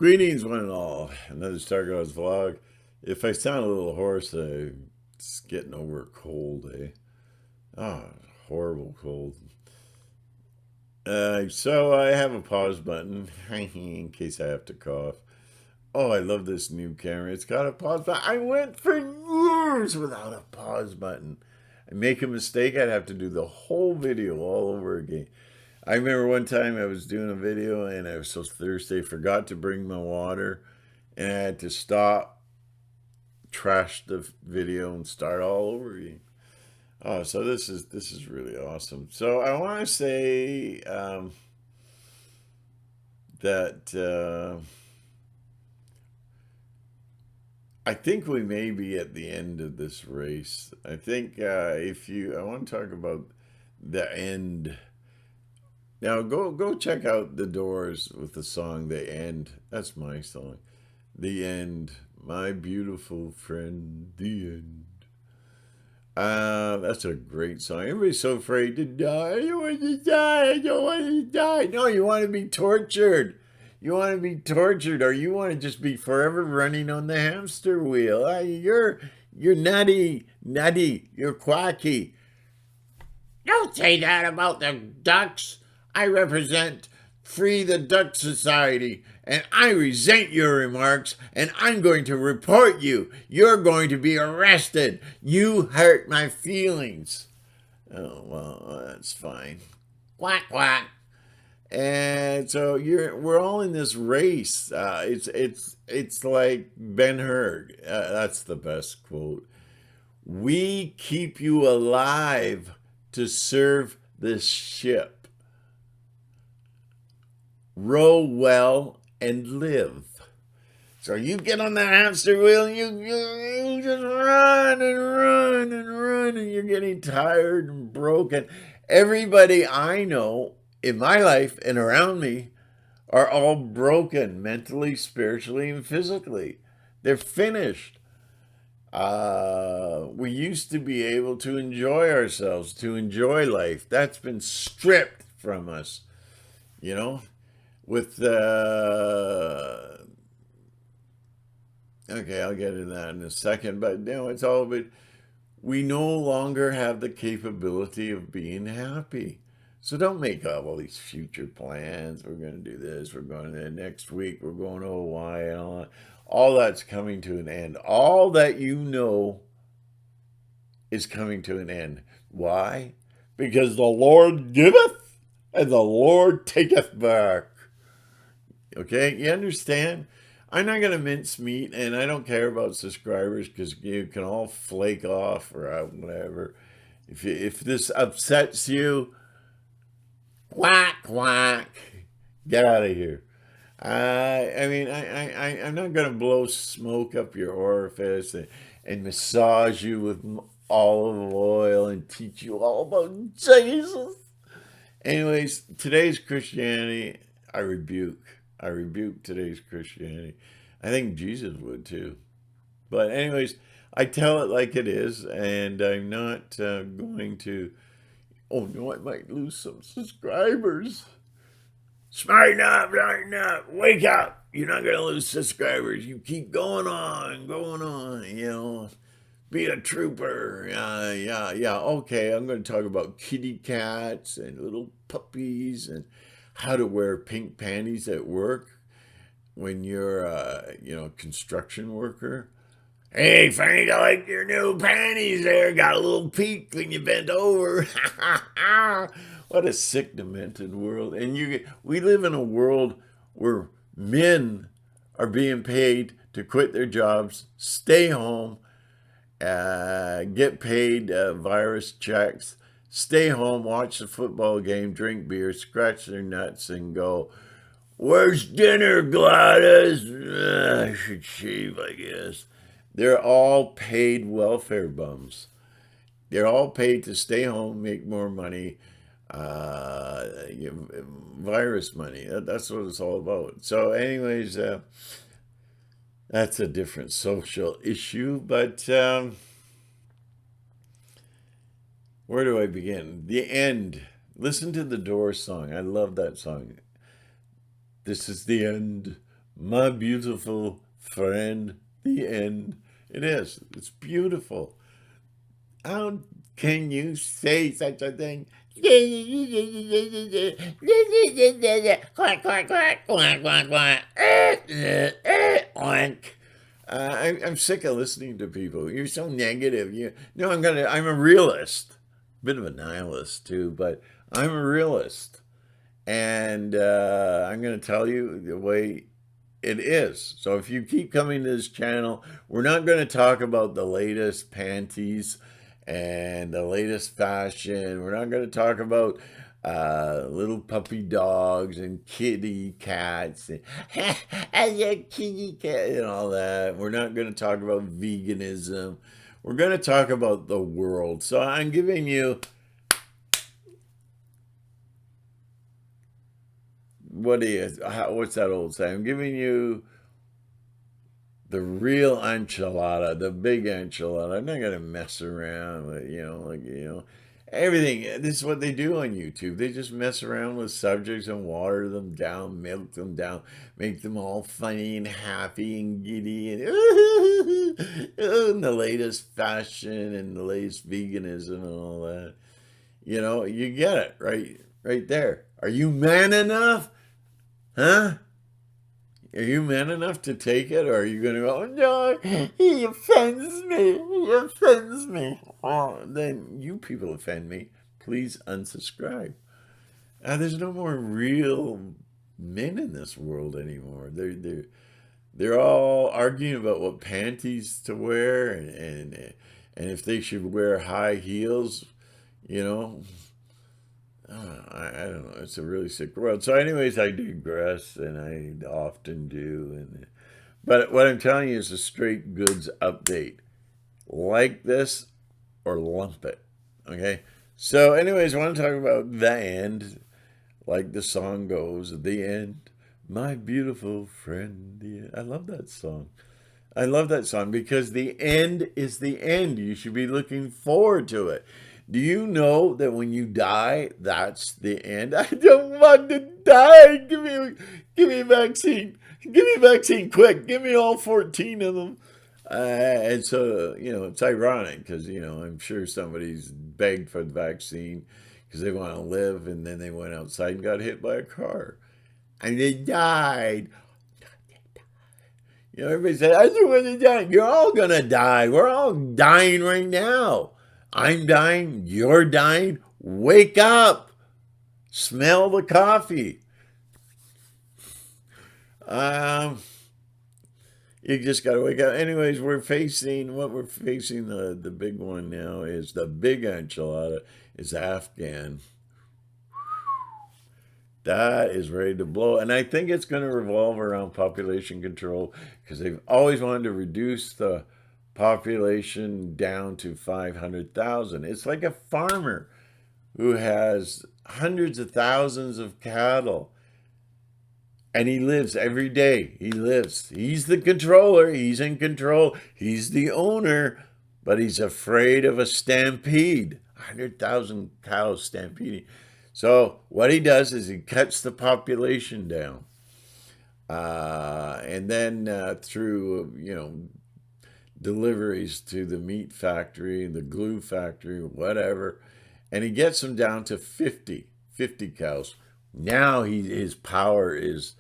Greetings, one and all. Another Stargods vlog. If I sound a little hoarse, it's getting over a cold, eh? Ah, horrible cold. So I have a pause button in case I have to cough. Oh, I love this new camera. It's got a pause button. I went for years without a pause button. I make a mistake, I'd have to do the whole video all over again. I remember one time I was doing a video and I was so thirsty, I forgot to bring my water, and I had to stop, trash the video, and start all over again. Oh, so this is really awesome. So I want to say that I think we may be at the end of this race. I think I want to talk about the end. Now go check out the Doors with the song "The End." That's my song. The End, my beautiful friend. The End. That's a great song. Everybody's so afraid to die. I don't want to die. I don't want to die. No, you want to be tortured. You want to be tortured, or you want to just be forever running on the hamster wheel. You're nutty, nutty. You're quacky. Don't say that about the ducks. I represent Free the Duck Society, and I resent your remarks, and I'm going to report you. You're going to be arrested. You hurt my feelings. Oh, well, that's fine. Quack, quack. And so we're all in this race. It's like Ben Hur. That's the best quote. We keep you alive to serve this ship. Row well and live. So you get on the hamster wheel and you just run and run and run, and you're getting tired and broken. Everybody I know in my life and around me are all broken mentally, spiritually, and physically. They're finished. We used to be able to enjoy ourselves, to enjoy life. That's been stripped from us, you know, with okay, I'll get into that in a second, but it's all but we no longer have the capability of being happy. So don't make up all these future plans. We're going to do this. We're going to next week. We're going to Hawaii and all that. All that's coming to an end. All that you know is coming to an end. Why? Because the Lord giveth and the Lord taketh back. Okay, you understand? I'm not going to mince meat, and I don't care about subscribers because you can all flake off or whatever. If this upsets you, quack quack, get out of here. I'm not going to blow smoke up your orifice and massage you with olive oil and teach you all about Jesus. Anyways, today's Christianity, I rebuke. I rebuke today's Christianity. I think Jesus would too. But anyways, I tell it like it is, and I'm not going to. Oh no, I might lose some subscribers. Smarten up, wake up. You're not going to lose subscribers. You keep going on, Be a trooper. Yeah. Okay, I'm going to talk about kitty cats and little puppies and how to wear pink panties at work when you're a construction worker. Hey, Frank, I like your new panties there. Got a little peak when you bent over. What a sick, demented world. And we live in a world where men are being paid to quit their jobs, stay home, get paid virus checks, stay home, watch the football game, drink beer, scratch their nuts, and go, "Where's dinner, Gladys?" I should shave, I guess. They're all paid welfare bums. They're all paid to stay home, make more money, uh, virus money. That's what it's all about. So, anyways, that's a different social issue. But where do I begin? The end. Listen to the Doors song. I love that song. This is the end, My beautiful friend, the end. It is. It's beautiful. How can you say such a thing? Quack, quack, quack, quack, quack, quack. Oink. I'm sick of listening to people. You're so negative. I'm a realist. Bit of a nihilist too, but I'm a realist. And I'm going to tell you the way it is. So if you keep coming to this channel, we're not going to talk about the latest panties and the latest fashion. We're not going to talk about little puppy dogs and kitty cats and your kitty cat and all that. We're not going to talk about veganism. We're going to talk about the world. So I'm giving you what's that old saying? I'm giving you the real enchilada, the big enchilada. I'm not gonna mess around with, everything. This is what they do on YouTube. They just mess around with subjects and water them down, milk them down, make them all funny and happy and giddy and the latest fashion and the latest veganism and all that. You get it right there. Are you man enough? Huh? Are you man enough to take it, or are you going to go, oh, no, he offends me, he offends me? Oh, then you people offend me. Please unsubscribe. There's no more real men in this world anymore. They're all arguing about what panties to wear and if they should wear high heels, you know. I don't know. It's a really sick world. So, anyways, I digress, and I often do. But what I'm telling you is a straight goods update. Like this or lump it. Okay? So, anyways, I want to talk about the end. Like the song goes, the end. My beautiful friend. I love that song. I love that song because the end is the end. You should be looking forward to it. Do you know that when you die, that's the end? I don't want to die. Give me a vaccine. Give me a vaccine quick. Give me all 14 of them. And so, it's ironic because, I'm sure somebody's begged for the vaccine because they want to live and then they went outside and got hit by a car. And they died. Everybody said, I just want to die. You're all going to die. We're all dying right now. I'm dying. You're dying. Wake up. Smell the coffee. You just got to wake up. Anyways, what we're facing, the big one now is the big enchilada is Afghan. That is ready to blow. And I think it's going to revolve around population control because they've always wanted to reduce the population down to 500,000. It's like a farmer who has hundreds of thousands of cattle. And he lives every day. He lives. He's the controller. He's in control. He's the owner. But he's afraid of a stampede. 100,000 cows stampeding. So what he does is he cuts the population down. And then through, deliveries to the meat factory, the glue factory, whatever. And he gets them down to 50 cows. Now his power is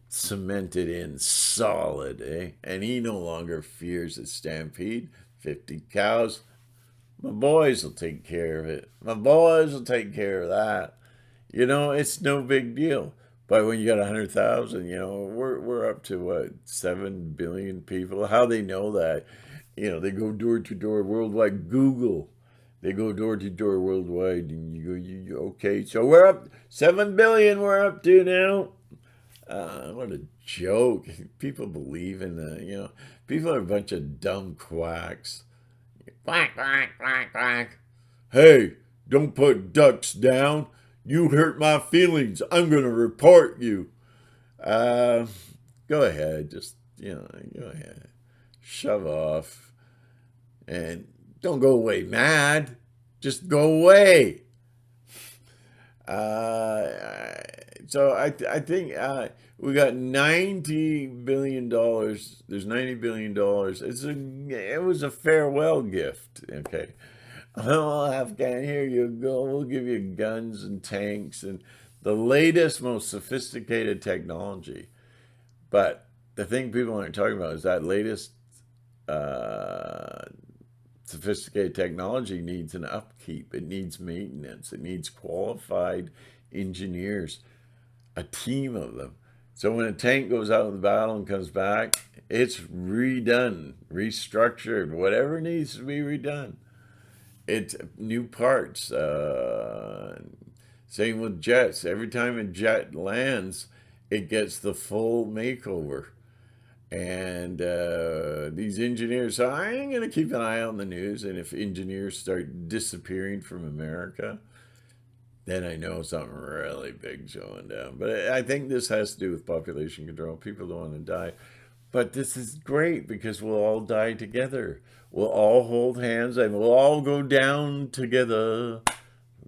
cemented in solid, eh? And he no longer fears a stampede. 50 cows. My boys will take care of it. My boys will take care of that. It's no big deal. But when you got 100,000, we're up to what, 7 billion people. How they know that? They go door to door worldwide. Google. They go door to door worldwide, and you go, okay. So we're up 7 billion. We're up to now. What a joke! People believe in that. People are a bunch of dumb quacks. Quack, quack, quack, quack. Hey, don't put ducks down. You hurt my feelings. I'm going to report you. Go ahead. Just, go ahead. Shove off. And don't go away mad. Just go away. So I think we got $90 billion. There's $90 billion. It was a farewell gift. Okay. Oh, Afghan, here you go. We'll give you guns and tanks and the latest, most sophisticated technology. But the thing people aren't talking about is that latest uh, sophisticated technology needs an upkeep. It needs maintenance. It needs qualified engineers, a team of them. So when a tank goes out in the battle and comes back, it's redone, restructured, whatever needs to be redone. It's new parts. Same with jets. Every time a jet lands, it gets the full makeover. And these engineers, so I'm going to keep an eye on the news. And if engineers start disappearing from America, then I know something really big's going down. But I think this has to do with population control. People don't want to die. But this is great because we'll all die together. We'll all hold hands and we'll all go down together.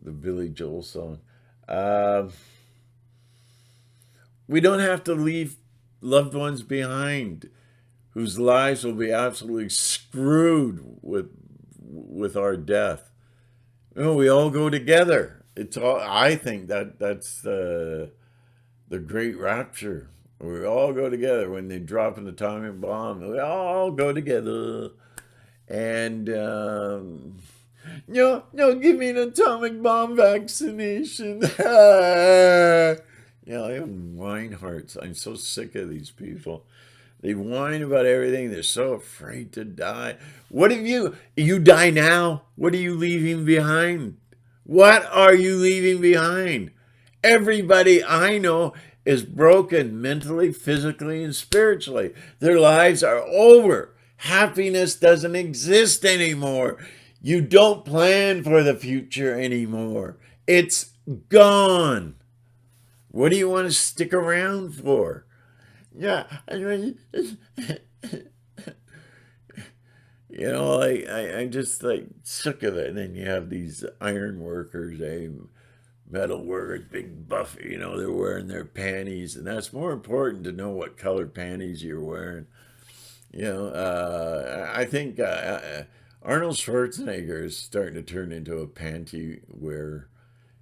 The Billy Joel song. Um we don't have to leave loved ones behind whose lives will be absolutely screwed with our death. No, we all go together. It's all. I think that's the great rapture. We all go together when they drop an atomic bomb. We all go together, and no, no, give me an atomic bomb vaccination. They have whine hearts. I'm so sick of these people. They whine about everything. They're so afraid to die. What if you die now? What are you leaving behind? What are you leaving behind? Everybody I know is broken mentally, physically, and spiritually. Their lives are over. Happiness doesn't exist anymore. You don't plan for the future anymore. It's gone. What do you want to stick around for? Yeah, I mean, I'm just like sick of it. And then you have these iron workers, metal workers, big buff, they're wearing their panties. And that's more important to know what color panties you're wearing. I think Arnold Schwarzenegger is starting to turn into a panty wearer.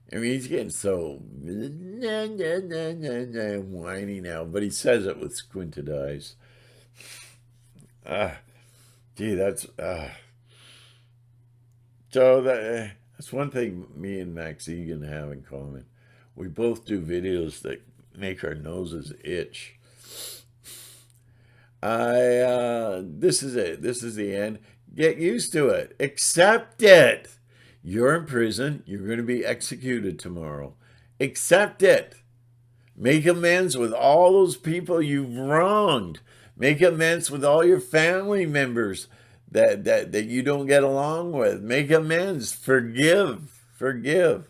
I mean, he's getting so whiny now, but he says it with squinted eyes. Ah, gee, that's one thing me and Max Egan have in common. We both do videos that make our noses itch. This is it. This is the end. Get used to it. Accept it. You're in prison. You're going to be executed tomorrow. Accept it. Make amends with all those people you've wronged. Make amends with all your family members that you don't get along with. Make amends. Forgive. Forgive.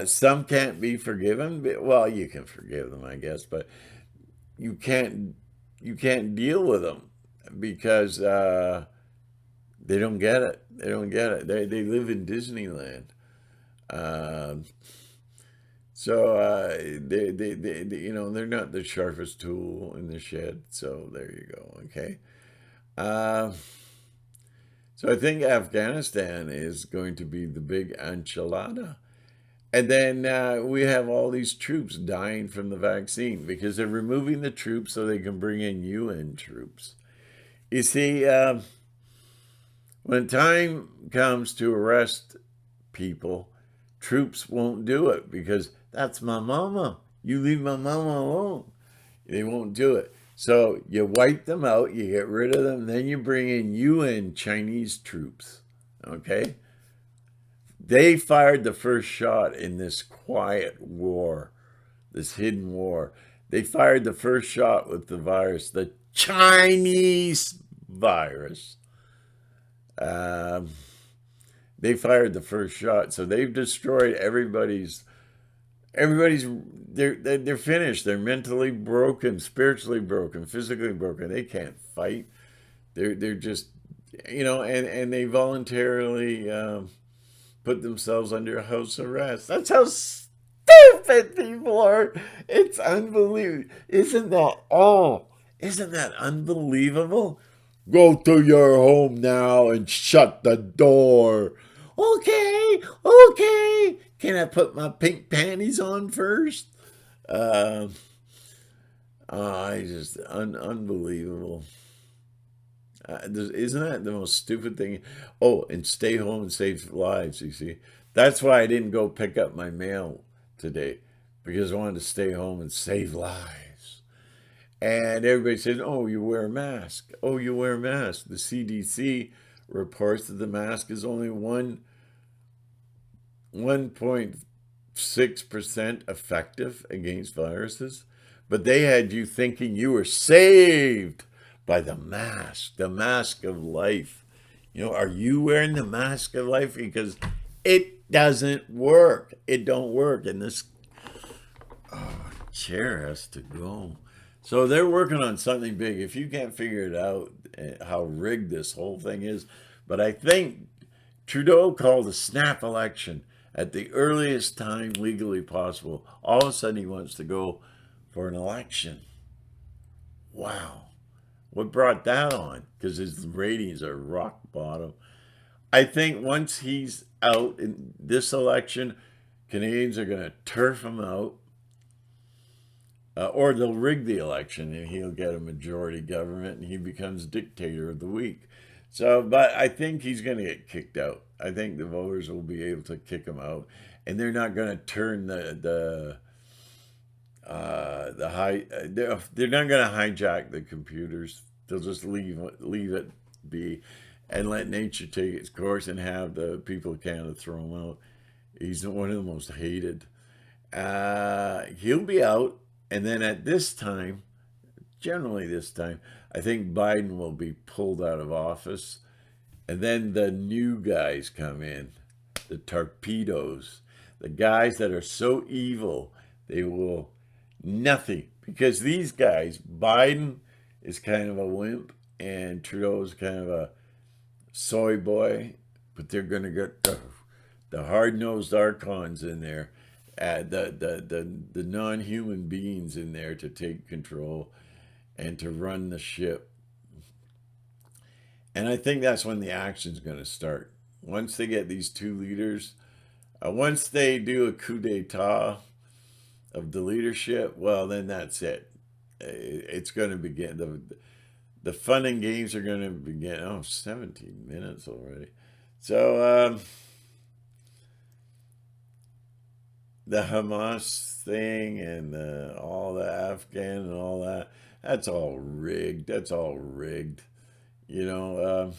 Some can't be forgiven. Well, you can forgive them, I guess, but you can't deal with them because they don't get it. They don't get it. They live in Disneyland. Um, they're not the sharpest tool in the shed. So there you go. Okay. Uh, so I think Afghanistan is going to be the big enchilada. And then we have all these troops dying from the vaccine because they're removing the troops so they can bring in UN troops. You see, when time comes to arrest people, troops won't do it because that's my mama. You leave my mama alone. They won't do it. So you wipe them out, you get rid of them, then you bring in UN Chinese troops. Okay? They fired the first shot in this quiet war, this hidden war. They fired the first shot with the virus, the Chinese virus. Um, they fired the first shot, so they've destroyed everybody's. They're finished. They're mentally broken, spiritually broken, physically broken. They can't fight. They're just and they voluntarily put themselves under house arrest. That's how stupid people are. It's unbelievable. Isn't that unbelievable? Go to your home now and shut the door. Okay, okay. Can I put my pink panties on first? Uh, I just unbelievable. Isn't that the most stupid thing? Oh, and stay home and save lives. You see, that's why I didn't go pick up my mail today because I wanted to stay home and save lives. And everybody said, "Oh, you wear a mask. Oh, you wear a mask." The CDC reports that the mask is only 1.6% effective against viruses, but they had you thinking you were saved by the mask of life. Are you wearing the mask of life? Because it doesn't work. It don't work. And this chair has to go. So they're working on something big. If you can't figure it out, how rigged this whole thing is. But I think Trudeau called a snap election at the earliest time legally possible. All of a sudden, he wants to go for an election. Wow. What brought that on? Because his ratings are rock bottom. I think once he's out in this election, Canadians are going to turf him out, or they'll rig the election and he'll get a majority government and he becomes dictator of the week. So, but I think he's going to get kicked out. I think the voters will be able to kick him out, and they're not going to turn they're not going to hijack the computers. They'll just leave it be, and let nature take its course and have the people of Canada throw him out. He's one of the most hated. He'll be out, and then at this time, generally this time, I think Biden will be pulled out of office, and then the new guys come in, the torpedoes, the guys that are so evil they will nothing, because these guys, Biden is kind of a wimp and Trudeau's kind of a soy boy, but they're going to get the hard-nosed archons in there, the non-human beings in there to take control and to run the ship. And I think that's when the action's going to start. Once they get these two leaders, once they do a coup d'etat of the leadership, well, then that's it. It's going to begin. The fun and games are going to begin. Oh, 17 minutes already. So the Hamas thing and all the Afghan and all that, that's all rigged. That's all rigged. So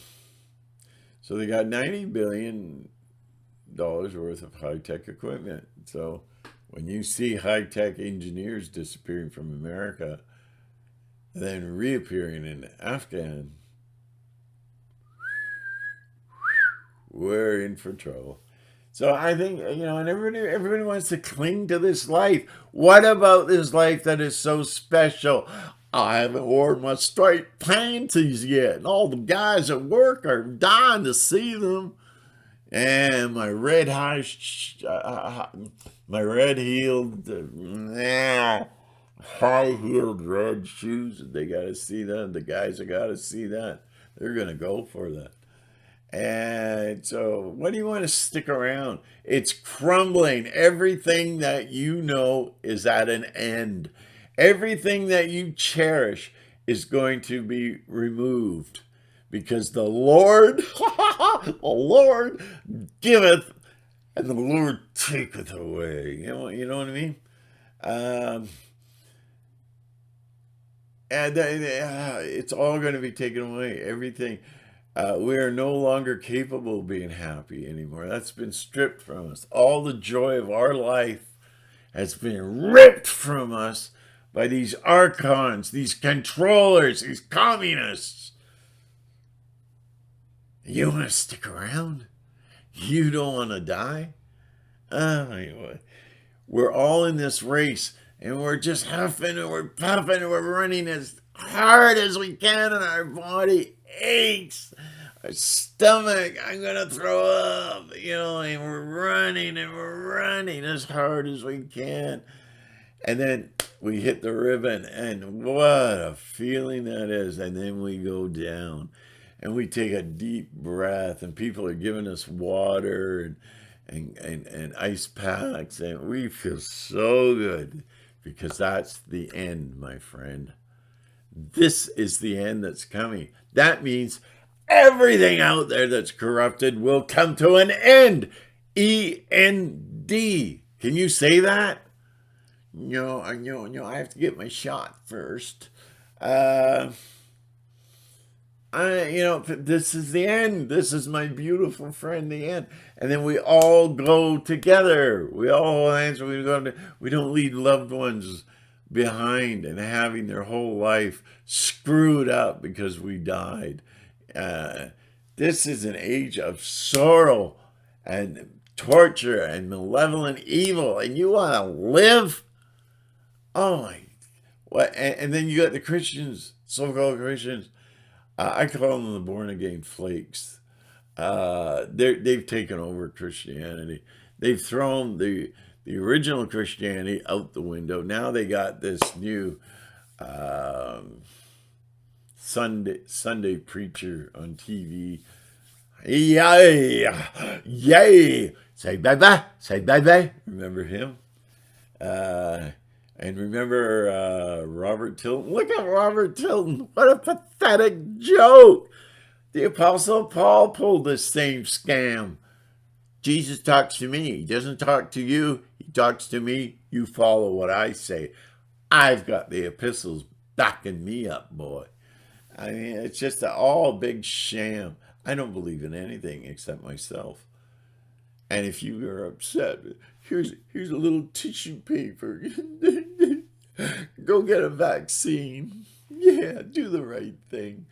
they got $90 billion worth of high-tech equipment. So when you see high-tech engineers disappearing from America, then reappearing in Afghan, we're in for trouble. So I think, and everybody wants to cling to this life. What about this life that is so special? I haven't worn my striped panties yet, and all the guys at work are dying to see them. And my red-heeled, high-heeled red shoes, they got to see them. The guys have got to see that. They're going to go for that. And so, what do you want to stick around? It's crumbling. Everything that you know is at an end. Everything that you cherish is going to be removed, because the Lord, the Lord giveth, and the Lord taketh away. You know what I mean? And it's all going to be taken away. Everything. We are no longer capable of being happy anymore. That's been stripped from us. All the joy of our life has been ripped from us by these archons, these controllers, these communists. You want to stick around? You don't want to die? We're all in this race, and we're just huffing and we're puffing and we're running as hard as we can, and our body aches. stomach, I'm gonna throw up, and we're running as hard as we can. And then we hit the ribbon, and what a feeling that is. And then we go down and we take a deep breath, and people are giving us water and ice packs, and we feel so good because that's the end, my friend. This is the end that's coming. That means everything out there that's corrupted will come to an end. END. Can you say that? No, I have to get my shot first. Uh, this is the end. This is my beautiful friend, the end. And then we all go together. We all hold hands. We don't leave loved ones behind and having their whole life screwed up because we died. Uh, this is an age of sorrow and torture and malevolent evil. And you want to live? Oh my! What? And then you got the Christians, so-called Christians. I call them the born again flakes. They've taken over Christianity. They've thrown the original Christianity out the window. Now they got this new Sunday preacher on TV. Yay, yay! Say bye. Remember him? And remember Robert Tilton? Look at Robert Tilton. What a pathetic joke. The Apostle Paul pulled this same scam. Jesus talks to me. He doesn't talk to you. He talks to me. You follow what I say. I've got the epistles backing me up, boy. I mean, it's just all a big sham. I don't believe in anything except myself. And if you are upset, here's a little tissue paper. Go get a vaccine. Yeah, do the right thing.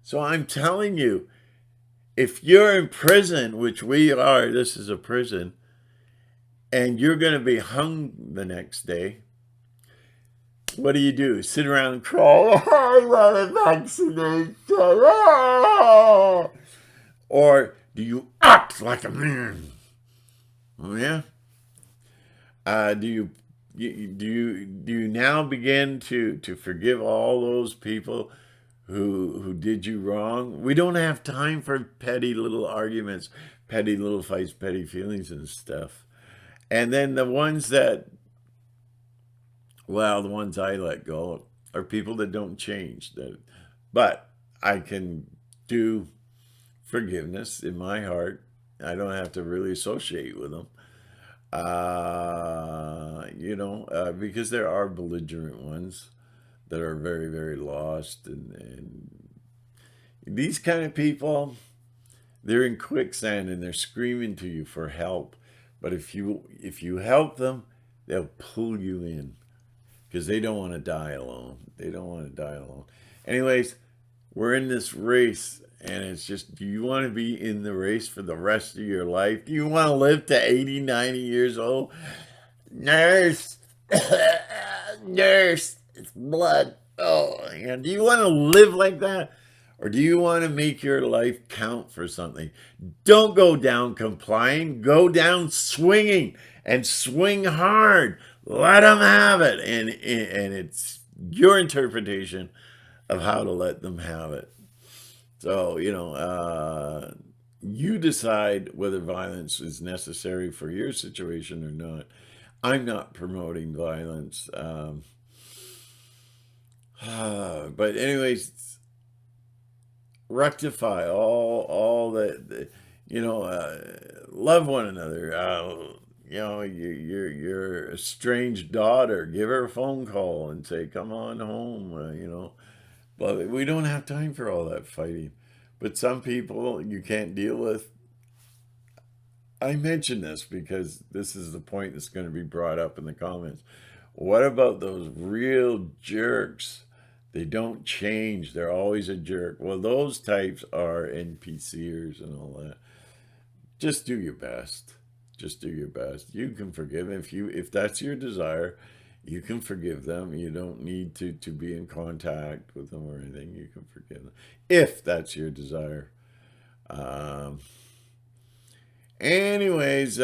So I'm telling you, if you're in prison, which we are, this is a prison, and you're going to be hung the next day, what do? Sit around and cry, I want a vaccination. Or do you act like a man? Oh yeah. Do you now begin to forgive all those people who did you wrong? We don't have time for petty little arguments, petty little fights, petty feelings and stuff. And then the ones the ones I let go are people that don't change. But I can do forgiveness in my heart. I don't have to really associate with them. Because there are belligerent ones that are very, very lost. And these kind of people, they're in quicksand and they're screaming to you for help. But if you help them, they'll pull you in because they don't want to die alone. Anyways, we're in this race. And it's just, do you want to be in the race for the rest of your life? Do you want to live to 80, 90 years old? Nurse, nurse, it's blood. Oh, do you want to live like that? Or do you want to make your life count for something? Don't go down complying. Go down swinging and swing hard. Let them have it. And it's your interpretation of how to let them have it. So, you decide whether violence is necessary for your situation or not. I'm not promoting violence. But anyways, rectify all that, love one another. Your estranged daughter, give her a phone call and say, come on home, But we don't have time for all that fighting. But some people you can't deal with. I mention this because this is the point that's going to be brought up in the comments. What about those real jerks? They don't change. They're always a jerk. Well, those types are NPCers and all that. Just do your best. You can forgive if that's your desire. You can forgive them. You don't need to be in contact with them or anything. You can forgive them if that's your desire. Um, anyways,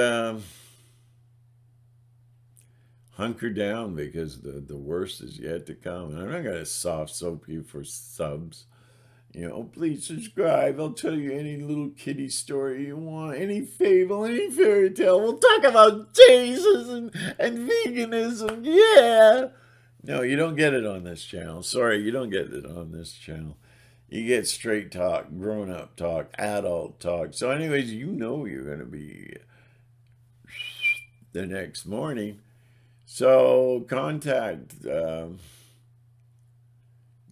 hunker down because the worst is yet to come. And I'm not going to soft soap you for subs. Please subscribe. I'll tell you any little kitty story you want, any fable, any fairy tale. We'll talk about Jesus and veganism. Yeah. No, you don't get it on this channel. Sorry, you don't get it on this channel. You get straight talk, grown up talk, adult talk. So, anyways, you're going to be the next morning. So, contact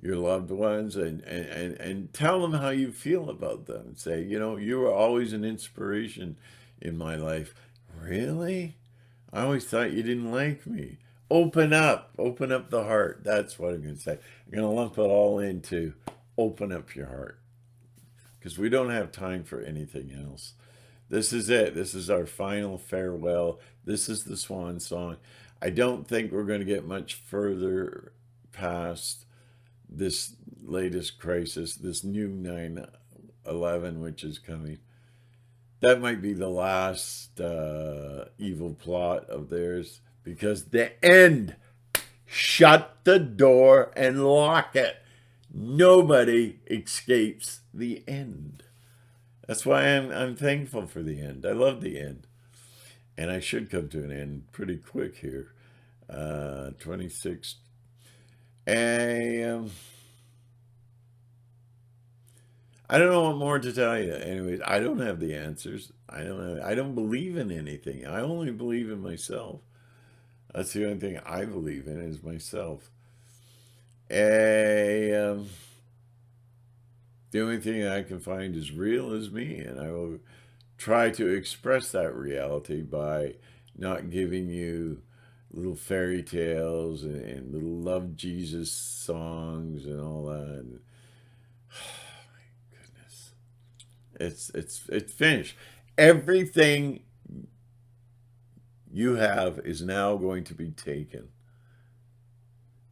your loved ones and tell them how you feel about them. Say, you were always an inspiration in my life. Really? I always thought you didn't like me. Open up the heart. That's what I'm going to say. I'm going to lump it all into open up your heart because we don't have time for anything else. This is it. This is our final farewell. This is the swan song. I don't think we're going to get much further past this latest crisis, this new 9/11, which is coming. That might be the last evil plot of theirs because the end. Shut the door and lock it. Nobody escapes the end. That's why I'm thankful for the end. I love the end. And I should come to an end pretty quick here. 26. I don't know what more to tell you. Anyways, I don't have the answers. I don't believe in anything. I only believe in myself. That's the only thing I believe in is myself. The only thing I can find is real is me, and I will try to express that reality by not giving you little fairy tales and little love Jesus songs and all that. Oh my goodness, it's finished. Everything you have is now going to be taken.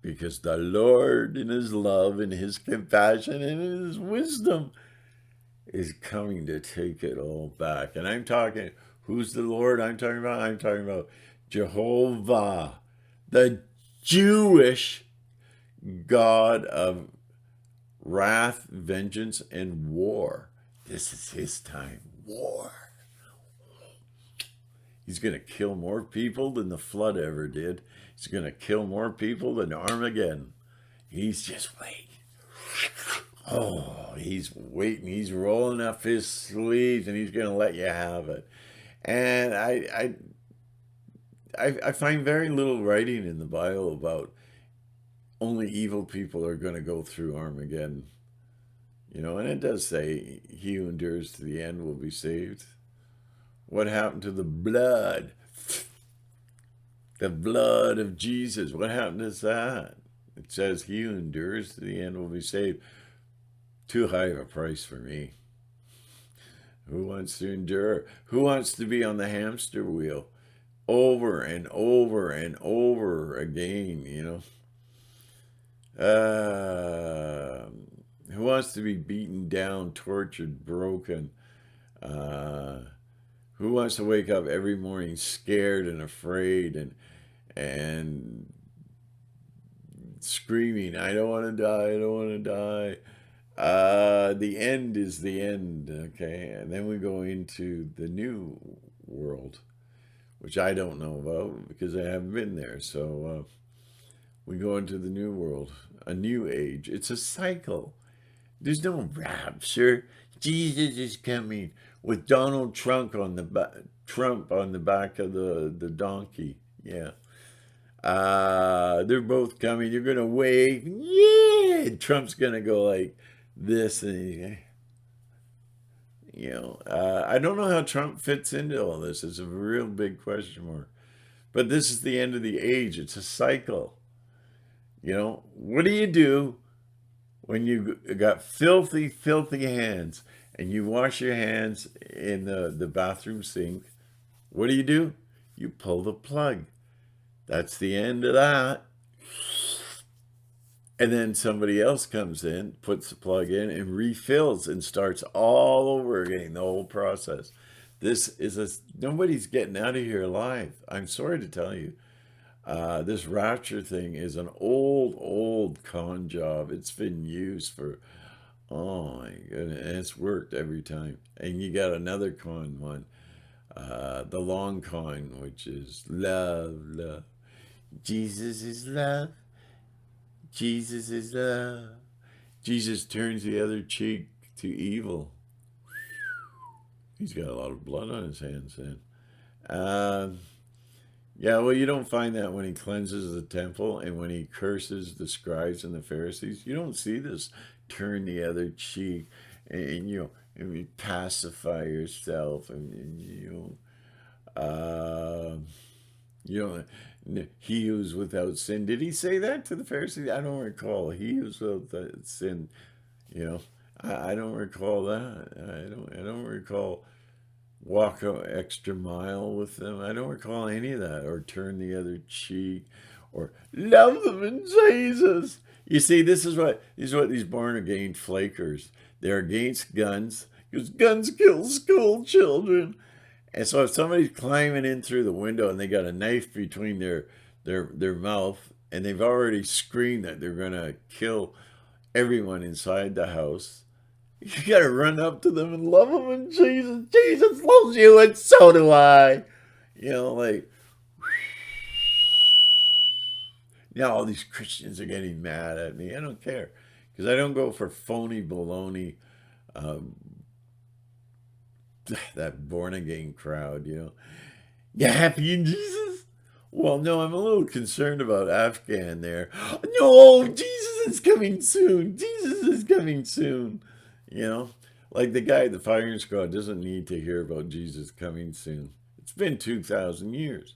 Because the Lord in his love and his compassion and his wisdom is coming to take it all back. And I'm talking, who's the Lord I'm talking about? I'm talking about Jehovah, the Jewish God of wrath, vengeance, and war. This is his time. War. He's going to kill more people than the flood ever did. He's going to kill more people than Armageddon. He's just waiting. Oh, he's waiting. He's rolling up his sleeves and he's going to let you have it. And I find very little writing in the Bible about only evil people are going to go through Armageddon. And it does say he who endures to the end will be saved. What happened to the blood? The blood of Jesus. What happened to that? It says, he who endures to the end will be saved. Too high of a price for me. Who wants to endure? Who wants to be on the hamster wheel over and over and over again, who wants to be beaten down, tortured, broken? Who wants to wake up every morning scared and afraid and screaming, I don't want to die, I don't want to die. The end is the end, okay? And then we go into the new world, which I don't know about because I haven't been there. So we go into the new world, a new age. It's a cycle. There's no rapture. Jesus is coming with Donald Trump on the back of the donkey. Yeah. They're both coming. You're going to wave. Yeah. And Trump's going to go like this. And, I don't know how Trump fits into all this. It's a real big question mark. But this is the end of the age. It's a cycle. What do you do when you got filthy, filthy hands and you wash your hands in the bathroom sink? What do? You pull the plug. That's the end of that. And then somebody else comes in, puts the plug in, and refills and starts all over again, the whole process. This is nobody's getting out of here alive. I'm sorry to tell you. This rapture thing is an old con job. It's been used for, oh my goodness, and it's worked every time. And you got another con one, the long con, which is love, love. Jesus is love. Jesus is love. Jesus turns the other cheek to evil. He's got a lot of blood on his hands then. Um, yeah, well, you don't find that when he cleanses the temple and when he curses the scribes and the Pharisees. You don't see this turn the other cheek and and you pacify yourself and uh, you know, he who's without sin. Did he say that to the Pharisees? I don't recall. He who's without sin. You know, I don't recall that. I don't recall walk an extra mile with them. I don't recall any of that, or turn the other cheek, or love them in Jesus. You see, this is what these born again flakers. They're against guns because guns kill school children. And so if somebody's climbing in through the window and they got a knife between their mouth and they've already screamed that they're gonna kill everyone inside the house, you gotta run up to them and love them and Jesus. Jesus loves you and so do I. Like now all these Christians are getting mad at me. I don't care because I don't go for phony baloney. Um, that born again crowd. You happy in Jesus? Well, no, I'm a little concerned about Afghan there. No, Jesus is coming soon. Jesus is coming soon. You know, like the guy at the firing squad doesn't need to hear about Jesus coming soon. It's been 2,000 years.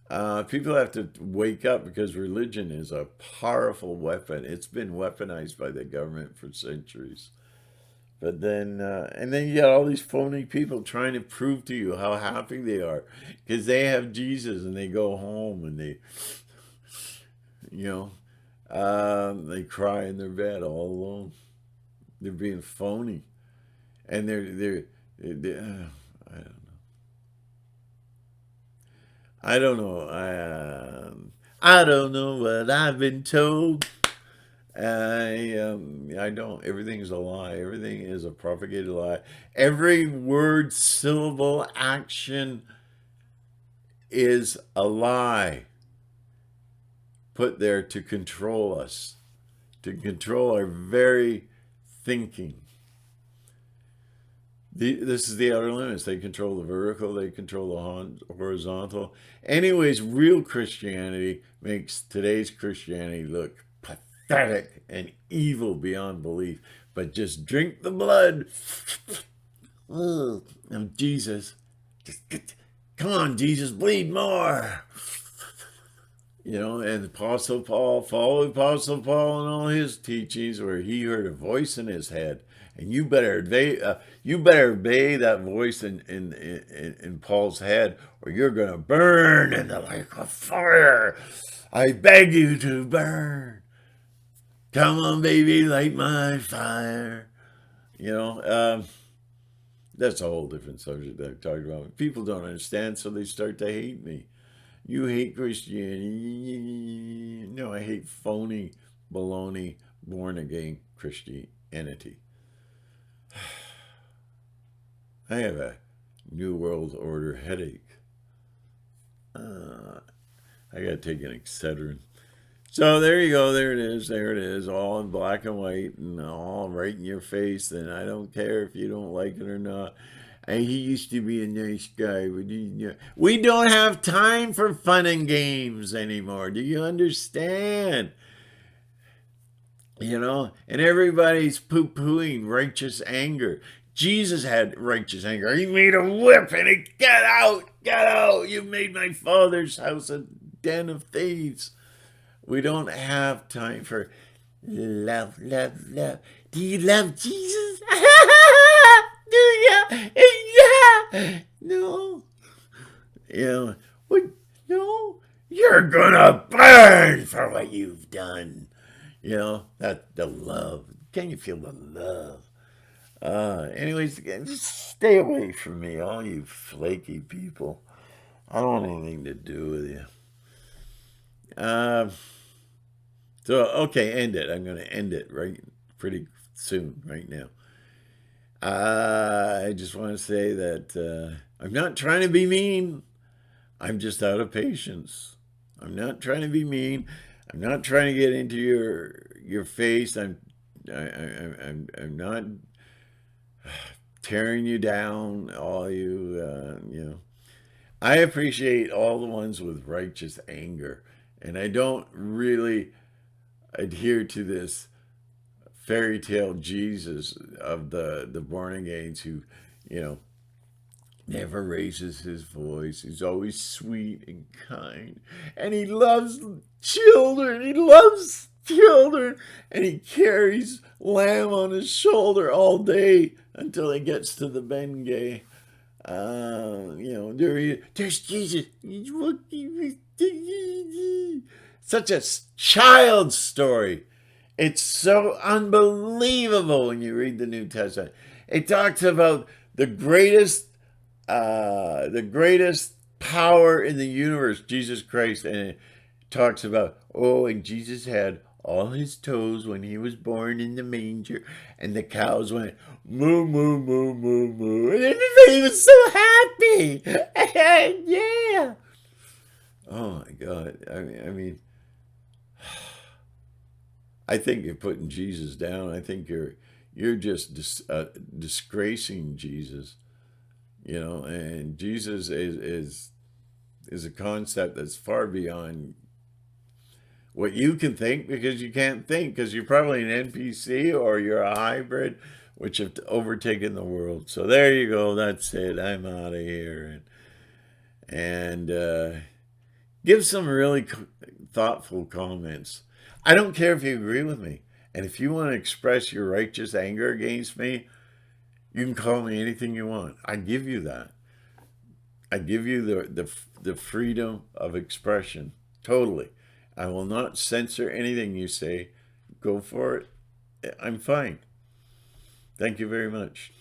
People have to wake up because religion is a powerful weapon. It's been weaponized by the government for centuries. But then, and then you got all these phony people trying to prove to you how happy they are because they have Jesus and they go home and you they cry in their bed all alone. They're being phony, and I don't I don't know. I don't know what I've been told. I don't. Everything is a lie. Everything is a propagated lie. Every word, syllable, action is a lie put there to control us, to control our very thinking. This is the outer limits. They control the vertical, they control the horizontal. Anyways, real Christianity makes today's Christianity look pathetic and evil beyond belief. But just drink the blood of Jesus. Come on, Jesus, bleed more. And Apostle Paul followed Apostle Paul in all his teachings, where he heard a voice in his head, and you better obey that voice in Paul's head, or you're gonna burn in the lake of fire. I beg you to burn. Come on, baby, light my fire. That's a whole different subject that I've talked about. People don't understand, so they start to hate me. You hate Christianity. No, I hate phony, baloney, born again Christianity. I have a New World Order headache. I got to take an Excedrin. So there you go. There it is. There it is. All in black and white and all right in your face. And I don't care if you don't like it or not. And he used to be a nice guy. We don't have time for fun and games anymore. Do you understand? And everybody's poo-pooing righteous anger. Jesus had righteous anger. He made a whip and he, get out, get out. You made my father's house a den of thieves. We don't have time for love, love, love. Do you love Jesus? Do you? Yeah. No. What? No. You're gonna burn for what you've done. You know, that the love. Can you feel the love? Anyways, just stay away from me, all you flaky people. I don't want anything to do with you. Uh, so, okay, end it. I'm going to end it right pretty soon, right now. I just want to say that I'm not trying to be mean. I'm just out of patience. I'm not trying to be mean. I'm not trying to get into your face. I'm not tearing you down. All you you know. I appreciate all the ones with righteous anger, and I don't really adhere to this fairy tale Jesus of the born agains who, you know, never raises his voice. He's always sweet and kind. And he loves children. He loves children. And he carries lamb on his shoulder all day until he gets to the Bengay. You know, there's Jesus. Such a child's story. It's so unbelievable when you read the New Testament. It talks about the greatest power in the universe, Jesus Christ, and it talks about, oh, and Jesus had all his toes when he was born in the manger, and the cows went moo moo moo moo moo, and everybody was so happy. Yeah. Oh my God. I think you're putting Jesus down. I think you're just disgracing Jesus. You know, and Jesus is a concept that's far beyond what you can think, because you can't think, because you're probably an NPC or you're a hybrid, which have overtaken the world. So there you go. That's it. I'm out of here, and give some really thoughtful comments. I don't care if you agree with me, and if you want to express your righteous anger against me, you can call me anything you want. I give you that. I give you the freedom of expression. Totally. I will not censor anything you say. Go for it. I'm fine. Thank you very much.